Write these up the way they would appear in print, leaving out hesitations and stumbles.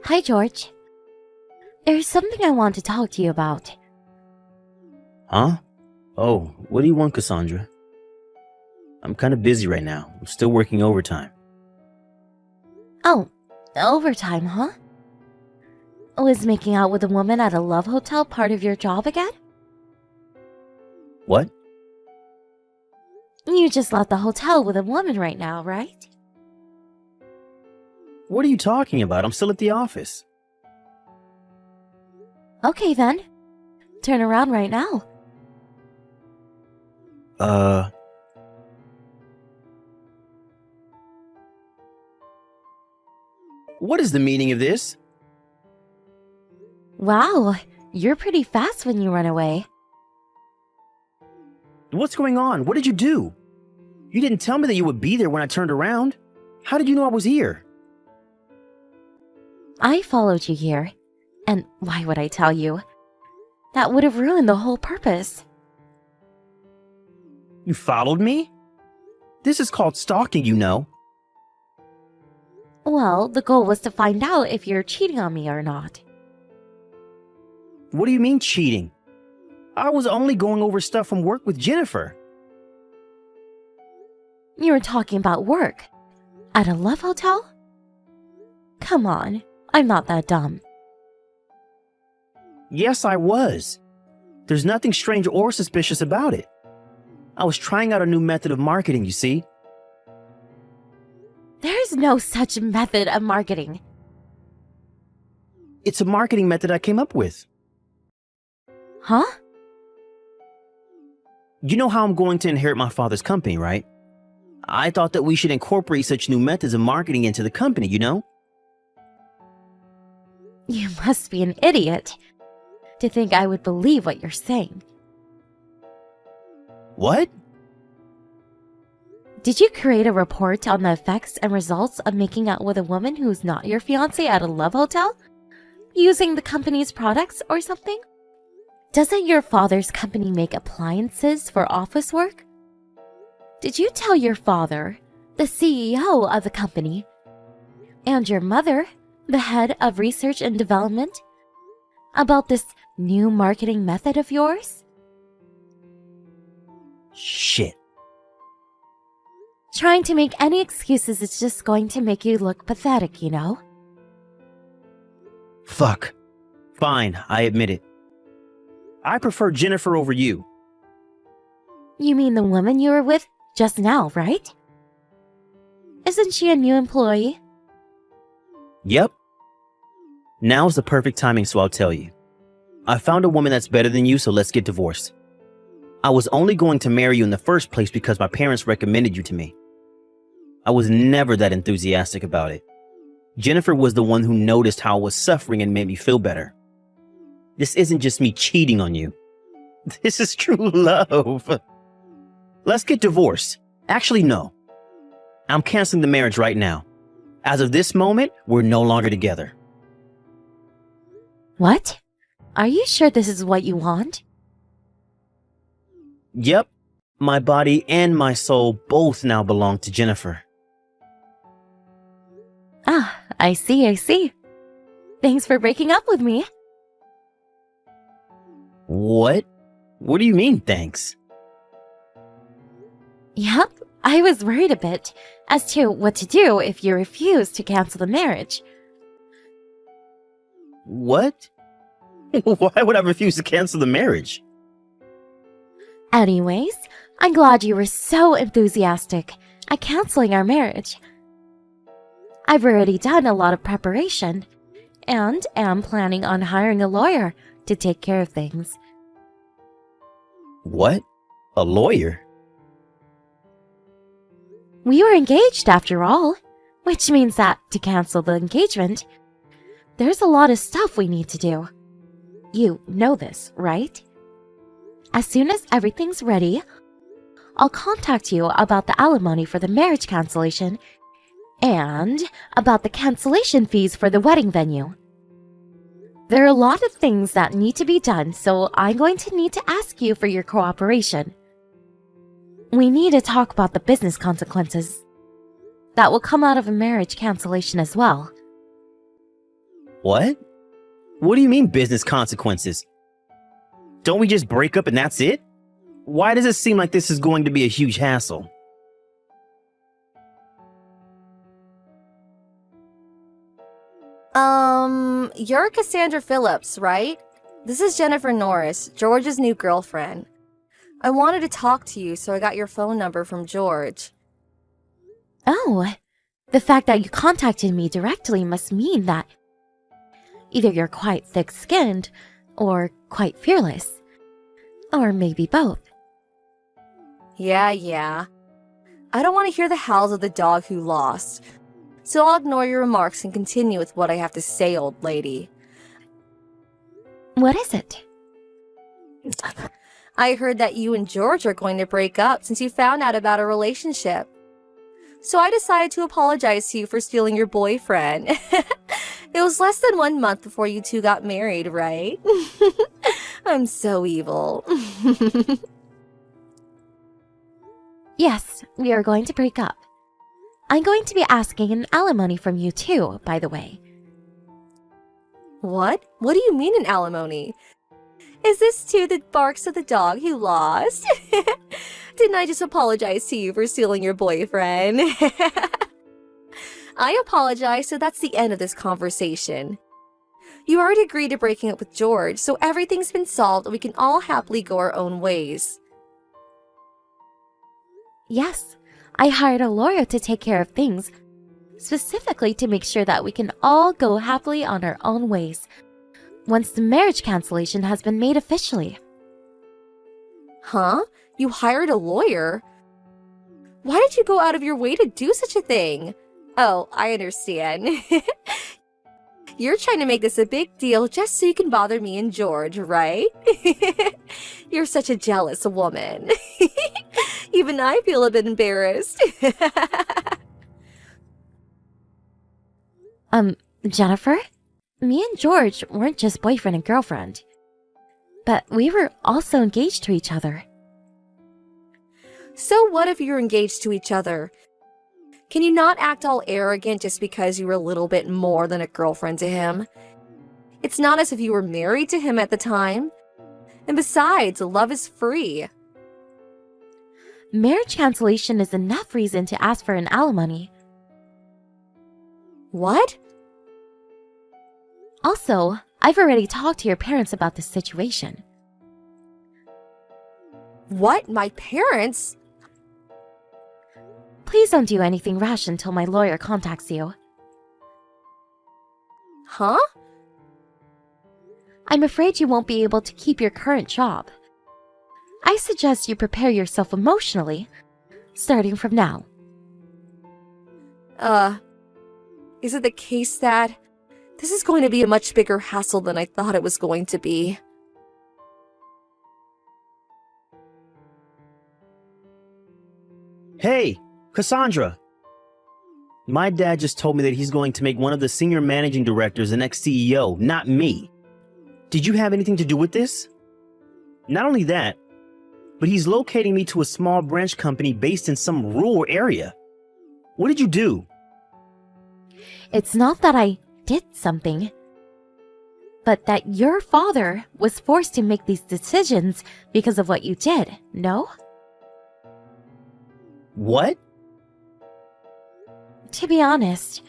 Hi, George. There's something I want to talk to you about. Huh? Oh, what do you want, Cassandra? I'm kind of busy right now. I'm still working overtime. Oh, overtime, huh? Was making out with a woman at a love hotel part of your job again? What? You just left the hotel with a woman right now, right? What are you talking about? I'm still at the office. Okay then. Turn around right now. What is the meaning of this? Wow, you're pretty fast when you run away. What's going on? What did you do? You didn't tell me that you would be there when I turned around. How did you know I was here? I followed you here. And why would I tell you? That would have ruined the whole purpose. You followed me? This is called stalking, you know. Well, the goal was to find out if you're cheating on me or not. What do you mean cheating? I was only going over stuff from work with Jennifer. You were talking about work. At a love hotel? Come on, I'm not that dumb. Yes, I was. There's nothing strange or suspicious about it. I was trying out a new method of marketing, you see. There's no such method of marketing. It's a marketing method I came up with. Huh? You know how I'm going to inherit my father's company, right? I thought that we should incorporate such new methods of marketing into the company, you know? You must be an idiot to think I would believe what you're saying. What? Did you create a report on the effects and results of making out with a woman who's not your fiancé at a love hotel? Using the company's products or something? Doesn't your father's company make appliances for office work? Did you tell your father, the CEO of the company, and your mother, the head of research and development, about this new marketing method of yours? Shit. Trying to make any excuses is just going to make you look pathetic, you know? Fuck. Fine, I admit it. I prefer Jennifer over you. You mean the woman you were with just now, right? Isn't she a new employee? Yep. Now's the perfect timing, so I'll tell you. I found a woman that's better than you, so let's get divorced. I was only going to marry you in the first place because my parents recommended you to me. I was never that enthusiastic about it. Jennifer was the one who noticed how I was suffering and made me feel better. This isn't just me cheating on you. This is true love. Let's get divorced. Actually, no. I'm canceling the marriage right now. As of this moment, we're no longer together. What? Are you sure this is what you want? Yep. My body and my soul both now belong to Jennifer. Ah, I see. Thanks for breaking up with me. What? What do you mean, thanks? Yep, I was worried a bit as to what to do if you refused to cancel the marriage. What? Why would I refuse to cancel the marriage? Anyways, I'm glad you were so enthusiastic at canceling our marriage. I've already done a lot of preparation and am planning on hiring a lawyer to take care of things. What? A lawyer? We were engaged after all, which means that to cancel the engagement, there's a lot of stuff we need to do. You know this, right? As soon as everything's ready, I'll contact you about the alimony for the marriage cancellation and about the cancellation fees for the wedding venue. There are a lot of things that need to be done, so I'm going to need to ask you for your cooperation. We need to talk about the business consequences that will come out of a marriage cancellation as well. What? What do you mean business consequences? Don't we just break up and that's it? Why does it seem like this is going to be a huge hassle? You're Cassandra Phillips, right? This is Jennifer Norris, George's new girlfriend. I wanted to talk to you, so I got your phone number from George. Oh, the fact that you contacted me directly must mean that either you're quite thick-skinned or quite fearless. Or maybe both. Yeah. I don't want to hear the howls of the dog who lost. So I'll ignore your remarks and continue with what I have to say, old lady. What is it? I heard that you and George are going to break up since you found out about a relationship. So I decided to apologize to you for stealing your boyfriend. It was less than 1 month before you two got married, right? I'm so evil. Yes, we are going to break up. I'm going to be asking an alimony from you too, by the way. What? What do you mean an alimony? Is this too the barks of the dog who lost? Didn't I just apologize to you for stealing your boyfriend? I apologize, so that's the end of this conversation. You already agreed to breaking up with George, so everything's been solved and we can all happily go our own ways. Yes, I hired a lawyer to take care of things, specifically to make sure that we can all go happily on our own ways once the marriage cancellation has been made officially. Huh? You hired a lawyer? Why did you go out of your way to do such a thing? Oh, I understand. You're trying to make this a big deal just so you can bother me and George, right? You're such a jealous woman. Even I feel a bit embarrassed. Jennifer? Me and George weren't just boyfriend and girlfriend, but we were also engaged to each other. So what if you're engaged to each other? Can you not act all arrogant just because you were a little bit more than a girlfriend to him? It's not as if you were married to him at the time. And besides, love is free. Marriage cancellation is enough reason to ask for an alimony. What? Also, I've already talked to your parents about this situation. What? My parents? Please don't do anything rash until my lawyer contacts you. Huh? I'm afraid you won't be able to keep your current job. I suggest you prepare yourself emotionally, starting from now. Is it the case that this is going to be a much bigger hassle than I thought it was going to be? Hey, Cassandra. My dad just told me that he's going to make one of the senior managing directors the next CEO, not me. Did you have anything to do with this? Not only that, but he's locating me to a small branch company based in some rural area. What did you do? It's not that I did something, but that your father was forced to make these decisions because of what you did, no? What? To be honest,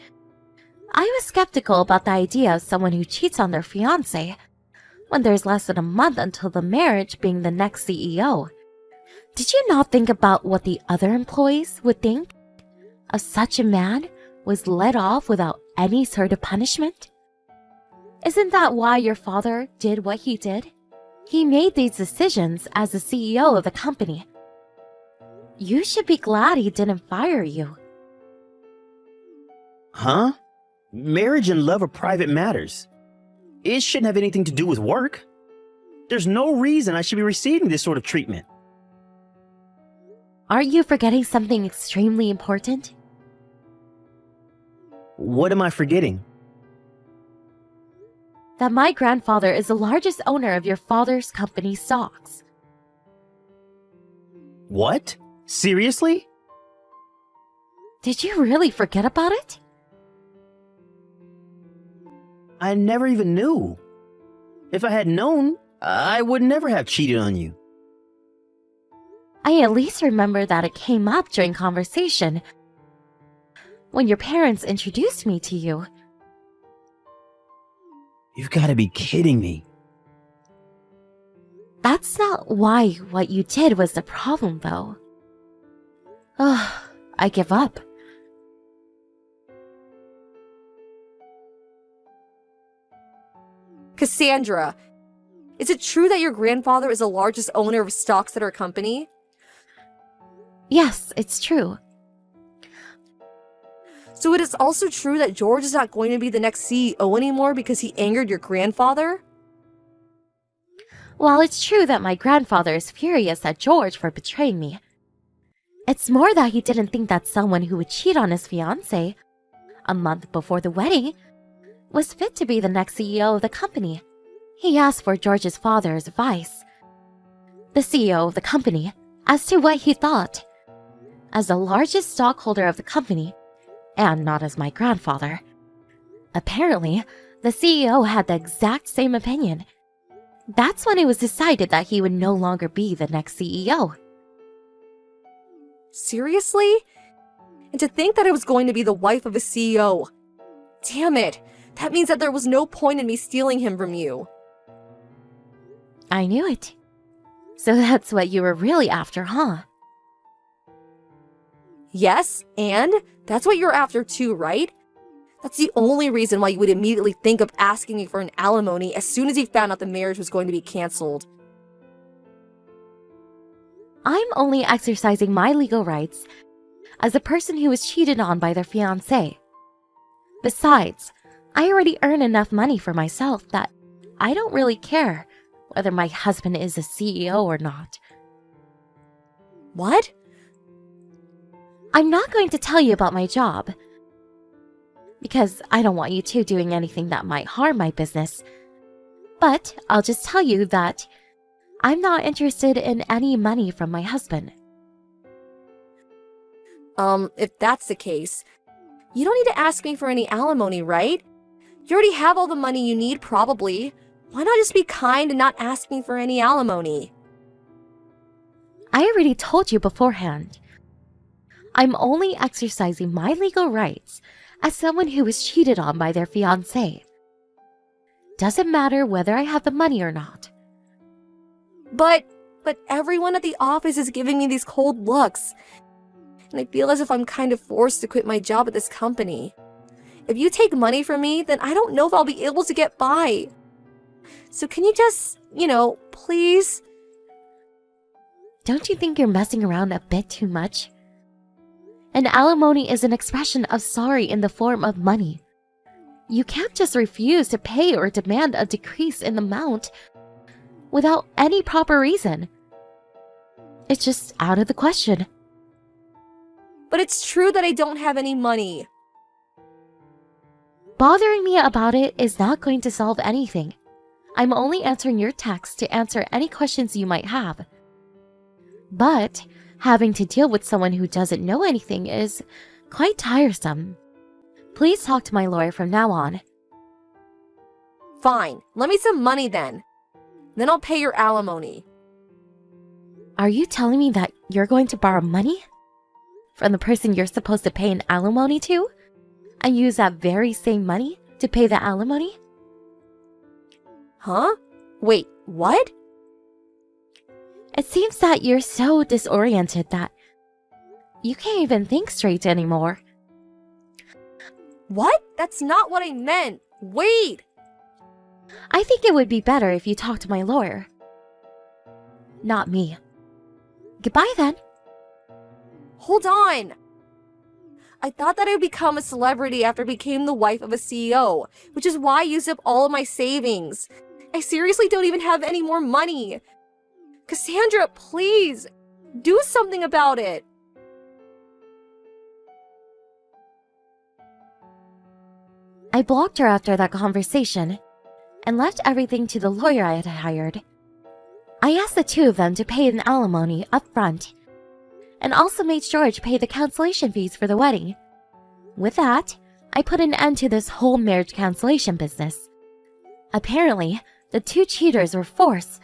I was skeptical about the idea of someone who cheats on their fiancé when there's less than a month until the marriage being the next CEO. Did you not think about what the other employees would think of such a man was let off without any sort of punishment? Isn't that why your father did what he did? He made these decisions as the CEO of the company. You should be glad he didn't fire you. Huh? Marriage and love are private matters. It shouldn't have anything to do with work. There's no reason I should be receiving this sort of treatment. Aren't you forgetting something extremely important? What am I forgetting? That my grandfather is the largest owner of your father's company stocks. What? Seriously? Did you really forget about it? I never even knew. If I had known, I would never have cheated on you. I at least remember that it came up during conversation when your parents introduced me to you. You've got to be kidding me. That's not why what you did was the problem, though. Ugh, I give up. Cassandra, is it true that your grandfather is the largest owner of stocks at our company? Yes, it's true. So it is also true that George is not going to be the next CEO anymore because he angered your grandfather? While it's true that my grandfather is furious at George for betraying me, it's more that he didn't think that someone who would cheat on his fiancée a month before the wedding was fit to be the next CEO of the company. He asked for George's father's advice, the CEO of the company, as to what he thought. As the largest stockholder of the company, and not as my grandfather, apparently the CEO had the exact same opinion. That's when it was decided that he would no longer be the next CEO. Seriously? And to think that I was going to be the wife of a CEO. Damn it. That means that there was no point in me stealing him from you. I knew it. So that's what you were really after, huh? Yes, and that's what you're after too, right? That's the only reason why you would immediately think of asking me for an alimony as soon as you found out the marriage was going to be canceled. I'm only exercising my legal rights as a person who was cheated on by their fiancé. Besides, I already earn enough money for myself that I don't really care whether my husband is a CEO or not. What? I'm not going to tell you about my job, because I don't want you two doing anything that might harm my business. But I'll just tell you that I'm not interested in any money from my husband. If that's the case, you don't need to ask me for any alimony, right? You already have all the money you need, probably. Why not just be kind and not ask me for any alimony? I already told you beforehand. I'm only exercising my legal rights as someone who was cheated on by their fiancé. Doesn't matter whether I have the money or not. But everyone at the office is giving me these cold looks. And I feel as if I'm kind of forced to quit my job at this company. If you take money from me, then I don't know if I'll be able to get by. So can you just, please? Don't you think you're messing around a bit too much? An alimony is an expression of sorry in the form of money. You can't just refuse to pay or demand a decrease in the amount without any proper reason. It's just out of the question. But it's true that I don't have any money. Bothering me about it is not going to solve anything. I'm only answering your text to answer any questions you might have. But having to deal with someone who doesn't know anything is quite tiresome. Please talk to my lawyer from now on. Fine, lend me some money then. Then I'll pay your alimony. Are you telling me that you're going to borrow money from the person you're supposed to pay an alimony to, and use that very same money to pay the alimony? Huh? Wait, what? It seems that you're so disoriented that you can't even think straight anymore. What? That's not what I meant. Wait! I think it would be better if you talked to my lawyer. Not me. Goodbye then. Hold on! I thought that I would become a celebrity after I became the wife of a CEO, which is why I used up all of my savings. I seriously don't even have any more money. Cassandra, please, do something about it. I blocked her after that conversation and left everything to the lawyer I had hired. I asked the two of them to pay an alimony up front and also made George pay the cancellation fees for the wedding. With that, I put an end to this whole marriage cancellation business. Apparently, the two cheaters were forced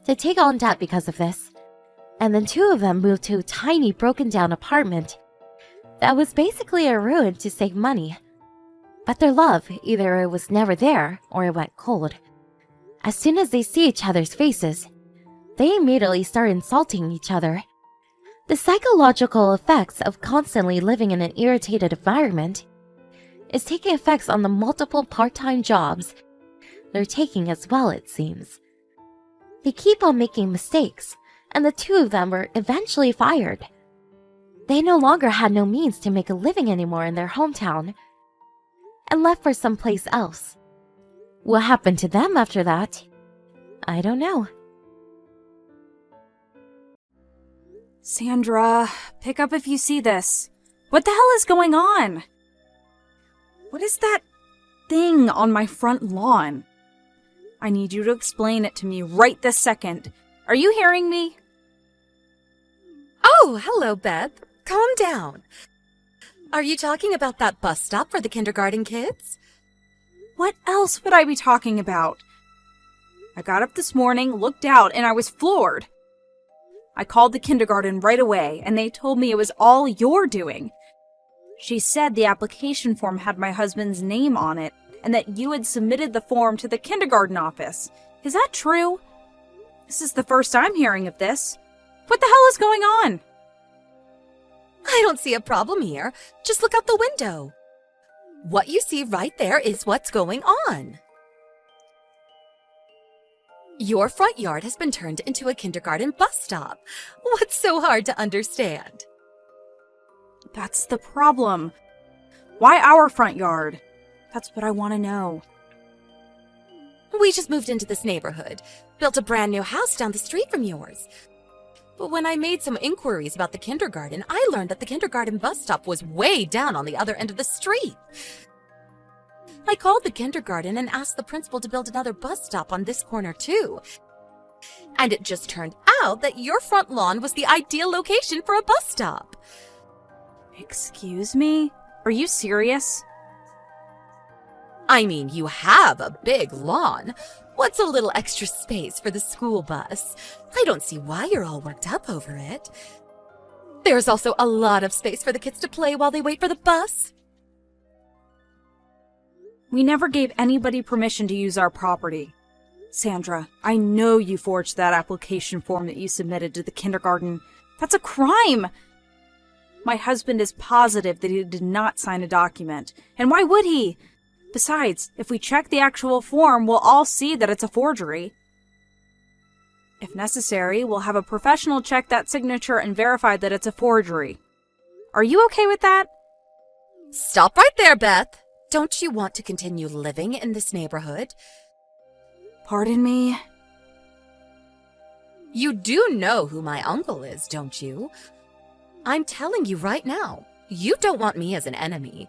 to take on debt because of this, and then two of them moved to a tiny broken-down apartment that was basically a ruin to save money. But their love, either it was never there or it went cold. As soon as they see each other's faces, they immediately start insulting each other. The psychological effects of constantly living in an irritated environment is taking effects on the multiple part-time jobs they're taking as well, it seems. They keep on making mistakes, and the two of them were eventually fired. They no longer had no means to make a living anymore in their hometown, and left for someplace else. What happened to them after that? I don't know. Sandra, pick up if you see this. What the hell is going on? What is that thing on my front lawn? I need you to explain it to me right this second. Are you hearing me? Oh, hello, Beth. Calm down. Are you talking about that bus stop for the kindergarten kids? What else would I be talking about? I got up this morning, looked out, and I was floored. I called the kindergarten right away, and they told me it was all your doing. She said the application form had my husband's name on it, and that you had submitted the form to the kindergarten office. Is that true? This is the first I'm hearing of this. What the hell is going on? I don't see a problem here. Just look out the window. What you see right there is what's going on. Your front yard has been turned into a kindergarten bus stop. What's so hard to understand? That's the problem. Why our front yard? That's what I want to know. We just moved into this neighborhood, built a brand new house down the street from yours. But when I made some inquiries about the kindergarten, I learned that the kindergarten bus stop was way down on the other end of the street. I called the kindergarten and asked the principal to build another bus stop on this corner too. And it just turned out that your front lawn was the ideal location for a bus stop. Excuse me? Are you serious? I mean, you have a big lawn. What's a little extra space for the school bus? I don't see why you're all worked up over it. There's also a lot of space for the kids to play while they wait for the bus. We never gave anybody permission to use our property. Sandra, I know you forged that application form that you submitted to the kindergarten. That's a crime! My husband is positive that he did not sign a document. And why would he? Besides, if we check the actual form, we'll all see that it's a forgery. If necessary, we'll have a professional check that signature and verify that it's a forgery. Are you okay with that? Stop right there, Beth. Don't you want to continue living in this neighborhood? Pardon me? You do know who my uncle is, don't you? I'm telling you right now, you don't want me as an enemy.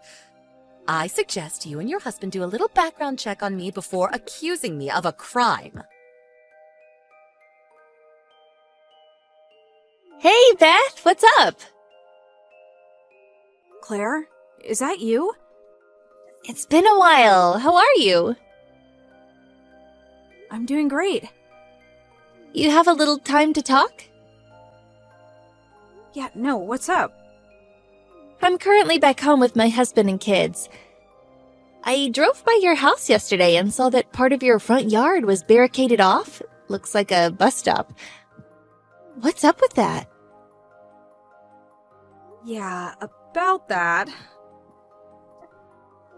I suggest you and your husband do a little background check on me before accusing me of a crime. Hey, Beth, what's up? Claire, is that you? It's been a while. How are you? I'm doing great. You have a little time to talk? Yeah, no, what's up? I'm currently back home with my husband and kids. I drove by your house yesterday and saw that part of your front yard was barricaded off. Looks like a bus stop. What's up with that? Yeah, about that.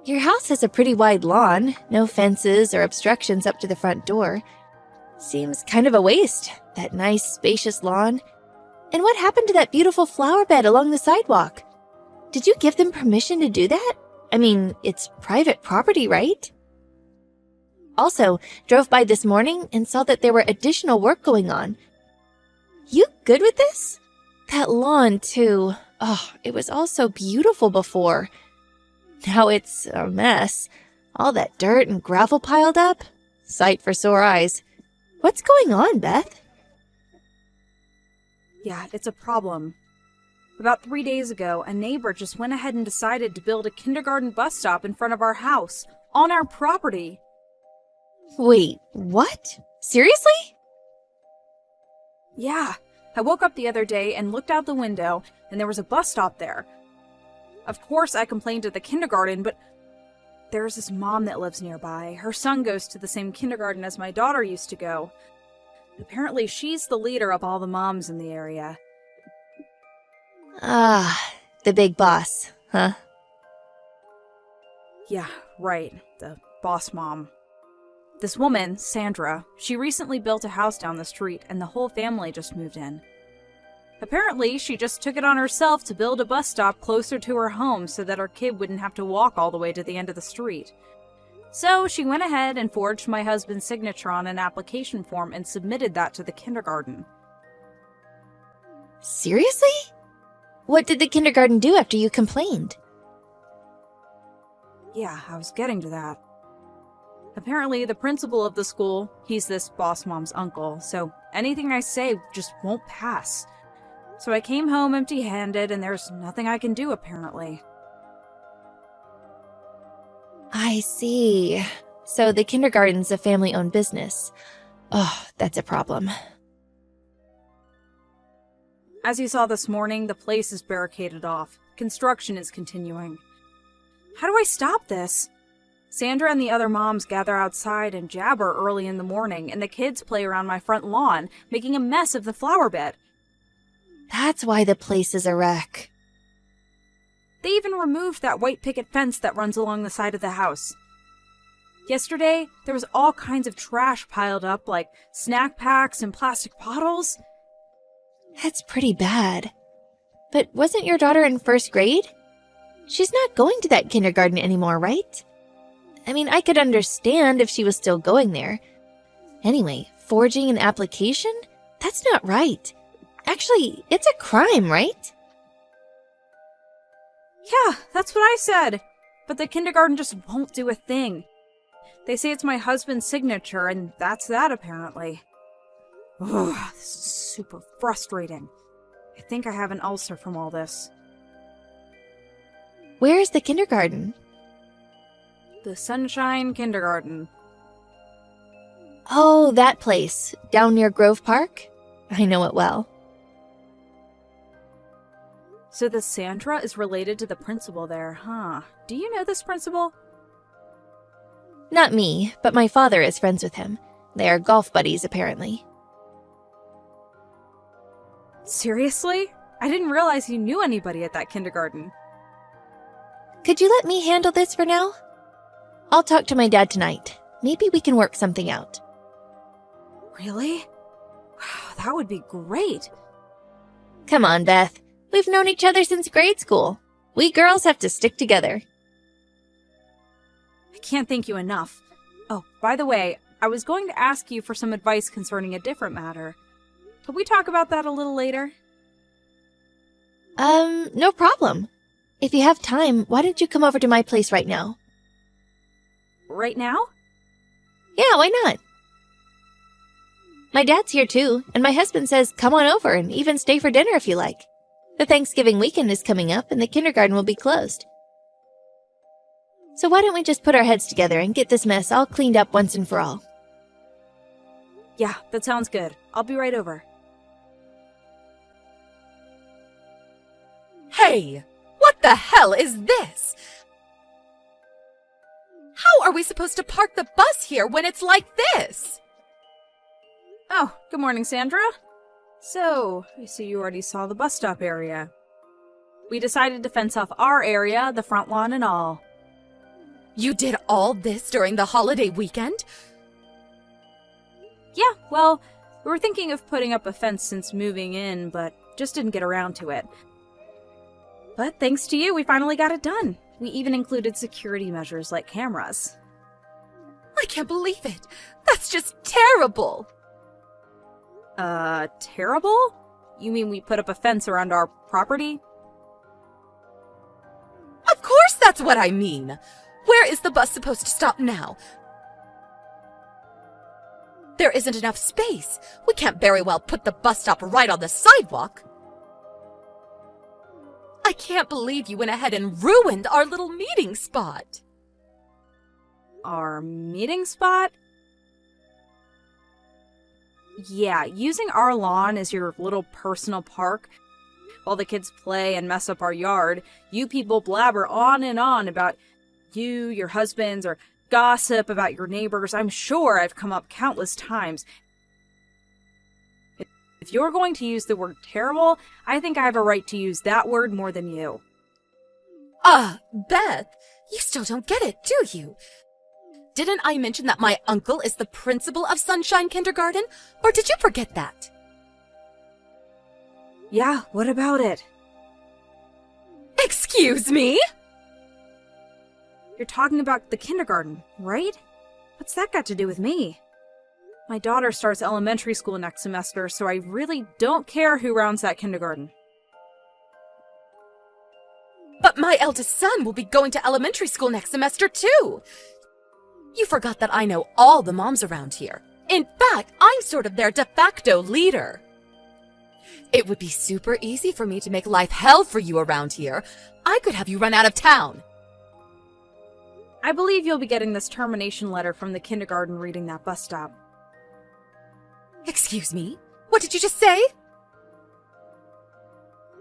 Your house has a pretty wide lawn, no fences or obstructions up to the front door. Seems kind of a waste, that nice, spacious lawn. And what happened to that beautiful flower bed along the sidewalk? Did you give them permission to do that? I mean, it's private property, right? Also, drove by this morning and saw that there were additional work going on. You good with this? That lawn, too. Oh, it was all so beautiful before. Now it's a mess. All that dirt and gravel piled up. Sight for sore eyes. What's going on, Beth? Yeah, it's a problem. About 3 days ago, a neighbor just went ahead and decided to build a kindergarten bus stop in front of our house, on our property. Wait, what? Seriously? Yeah. I woke up the other day and looked out the window, and there was a bus stop there. Of course, I complained to the kindergarten, but there's this mom that lives nearby. Her son goes to the same kindergarten as my daughter used to go. Apparently, she's the leader of all the moms in the area. Ah, the big boss, huh? Yeah, right. The boss mom. This woman, Sandra, she recently built a house down the street and the whole family just moved in. Apparently, she just took it on herself to build a bus stop closer to her home so that her kid wouldn't have to walk all the way to the end of the street. So she went ahead and forged my husband's signature on an application form and submitted that to the kindergarten. Seriously? What did the kindergarten do after you complained? Yeah, I was getting to that. Apparently, the principal of the school, he's this boss mom's uncle, so anything I say just won't pass. So I came home empty-handed, and there's nothing I can do, apparently. I see. So the kindergarten's a family-owned business. Oh, that's a problem. As you saw this morning, the place is barricaded off. Construction is continuing. How do I stop this? Sandra and the other moms gather outside and jabber early in the morning, and the kids play around my front lawn, making a mess of the flower bed. That's why the place is a wreck. They even removed that white picket fence that runs along the side of the house. Yesterday, there was all kinds of trash piled up, like snack packs and plastic bottles. That's pretty bad. But wasn't your daughter in first grade? She's not going to that kindergarten anymore, right? I mean, I could understand if she was still going there. Anyway, forging an application? That's not right. Actually, it's a crime, right? Yeah, that's what I said. But the kindergarten just won't do a thing. They say it's my husband's signature, and that's that, apparently. Ugh, this is super frustrating. I think I have an ulcer from all this. Where's the kindergarten? The Sunshine Kindergarten. Oh, that place, down near Grove Park? I know it well. So the Sandra is related to the principal there, huh? Do you know this principal? Not me, but my father is friends with him. They are golf buddies, apparently. Seriously? I didn't realize you knew anybody at that kindergarten. Could you let me handle this for now? I'll talk to my dad tonight. Maybe we can work something out. Really? Wow, that would be great. Come on, Beth. We've known each other since grade school. We girls have to stick together. I can't thank you enough. Oh, by the way, I was going to ask you for some advice concerning a different matter. Could we talk about that a little later? No problem. If you have time, why don't you come over to my place right now? Right now? Yeah, why not? My dad's here too, and my husband says come on over and even stay for dinner if you like. The Thanksgiving weekend is coming up and the kindergarten will be closed. So why don't we just put our heads together and get this mess all cleaned up once and for all? Yeah, that sounds good. I'll be right over. Hey, what the hell is this? How are we supposed to park the bus here when it's like this? Oh, good morning, Sandra. So, I see you already saw the bus stop area. We decided to fence off our area, the front lawn and all. You did all this during the holiday weekend? Yeah, well, we were thinking of putting up a fence since moving in, but just didn't get around to it. But thanks to you, we finally got it done. We even included security measures like cameras. I can't believe it. That's just terrible. Terrible? You mean we put up a fence around our property? Of course that's what I mean. Where is the bus supposed to stop now? There isn't enough space. We can't very well put the bus stop right on the sidewalk. I can't believe you went ahead and ruined our little meeting spot. Our meeting spot? Yeah, using our lawn as your little personal park while the kids play and mess up our yard, you people blabber on and on about you, your husbands, or gossip about your neighbors. I'm sure I've come up countless times. If you're going to use the word terrible, I think I have a right to use that word more than you. Beth, you still don't get it, do you? Didn't I mention that my uncle is the principal of Sunshine Kindergarten? Or did you forget that? Yeah, what about it? Excuse me? You're talking about the kindergarten, right? What's that got to do with me? My daughter starts elementary school next semester, so I really don't care who rounds that kindergarten. But my eldest son will be going to elementary school next semester, too. You forgot that I know all the moms around here. In fact, I'm sort of their de facto leader. It would be super easy for me to make life hell for you around here. I could have you run out of town. I believe you'll be getting this termination letter from the kindergarten reading that bus stop. Excuse me? What did you just say?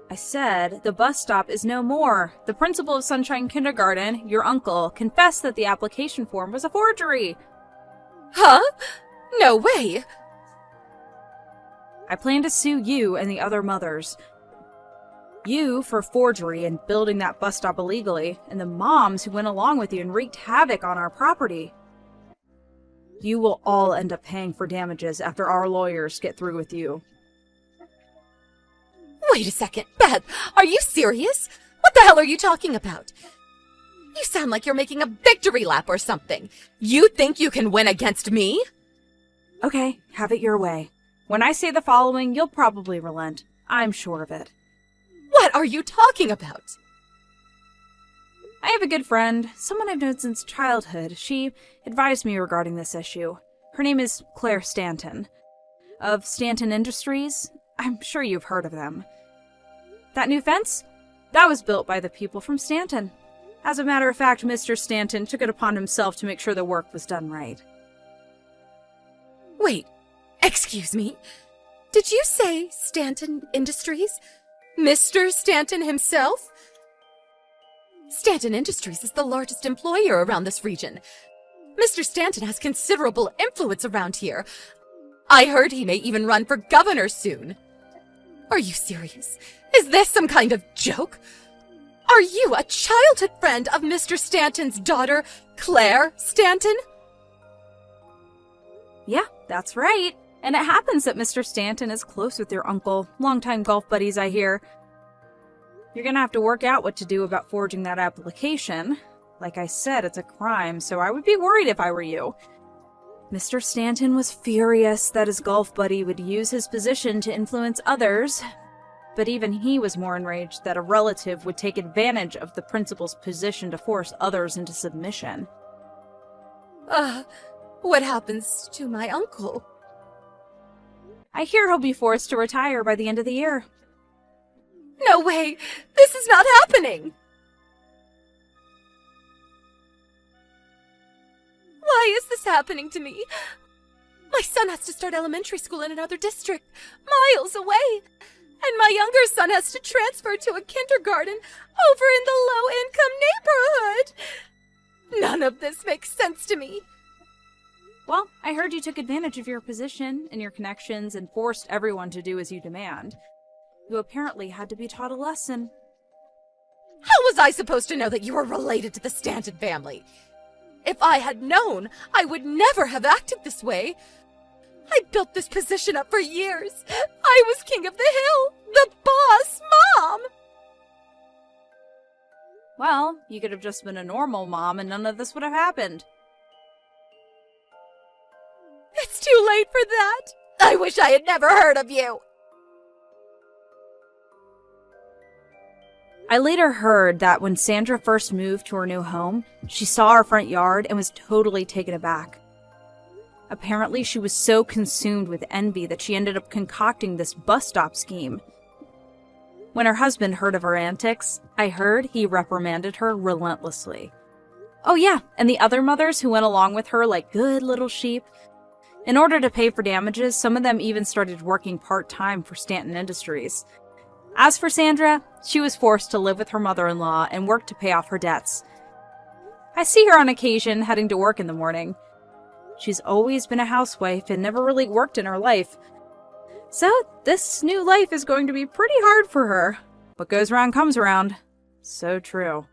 I said the bus stop is no more. The principal of Sunshine Kindergarten, your uncle, confessed that the application form was a forgery. Huh? No way. I plan to sue you and the other mothers. You for forgery and building that bus stop illegally, and the moms who went along with you and wreaked havoc on our property. You will all end up paying for damages after our lawyers get through with you. Wait a second, Beth, are you serious? What the hell are you talking about? You sound like you're making a victory lap or something. You think you can win against me? Okay, have it your way. When I say the following, you'll probably relent. I'm sure of it. What are you talking about? I have a good friend, someone I've known since childhood. She advised me regarding this issue. Her name is Claire Stanton. Of Stanton Industries. I'm sure you've heard of them. That new fence? That was built by the people from Stanton. As a matter of fact, Mr. Stanton took it upon himself to make sure the work was done right. Wait, excuse me? Did you say Stanton Industries? Mr. Stanton himself? Stanton Industries is the largest employer around this region. Mr. Stanton has considerable influence around here. I heard he may even run for governor soon. Are you serious? Is this some kind of joke? Are you a childhood friend of Mr. Stanton's daughter, Claire Stanton? Yeah, that's right. And it happens that Mr. Stanton is close with your uncle. Longtime golf buddies, I hear. You're gonna have to work out what to do about forging that application. Like I said, it's a crime, so I would be worried if I were you. Mr. Stanton was furious that his golf buddy would use his position to influence others, but even he was more enraged that a relative would take advantage of the principal's position to force others into submission. What happens to my uncle? I hear he'll be forced to retire by the end of the year. No way! This is not happening! Why is this happening to me? My son has to start elementary school in another district, miles away. And my younger son has to transfer to a kindergarten over in the low-income neighborhood. None of this makes sense to me. Well, I heard you took advantage of your position and your connections and forced everyone to do as you demand. You apparently had to be taught a lesson. How was I supposed to know that you were related to the Stanton family? If I had known, I would never have acted this way. I built this position up for years. I was king of the hill, the boss mom. Well, you could have just been a normal mom and none of this would have happened. It's too late for that. I wish I had never heard of you. I later heard that when Sandra first moved to her new home, she saw our front yard and was totally taken aback. Apparently, she was so consumed with envy that she ended up concocting this bus stop scheme. When her husband heard of her antics, I heard he reprimanded her relentlessly. Oh yeah, and the other mothers who went along with her like good little sheep. In order to pay for damages, some of them even started working part-time for Stanton Industries. As for Sandra, she was forced to live with her mother-in-law and work to pay off her debts. I see her on occasion heading to work in the morning. She's always been a housewife and never really worked in her life. So this new life is going to be pretty hard for her. What goes around comes around. So true.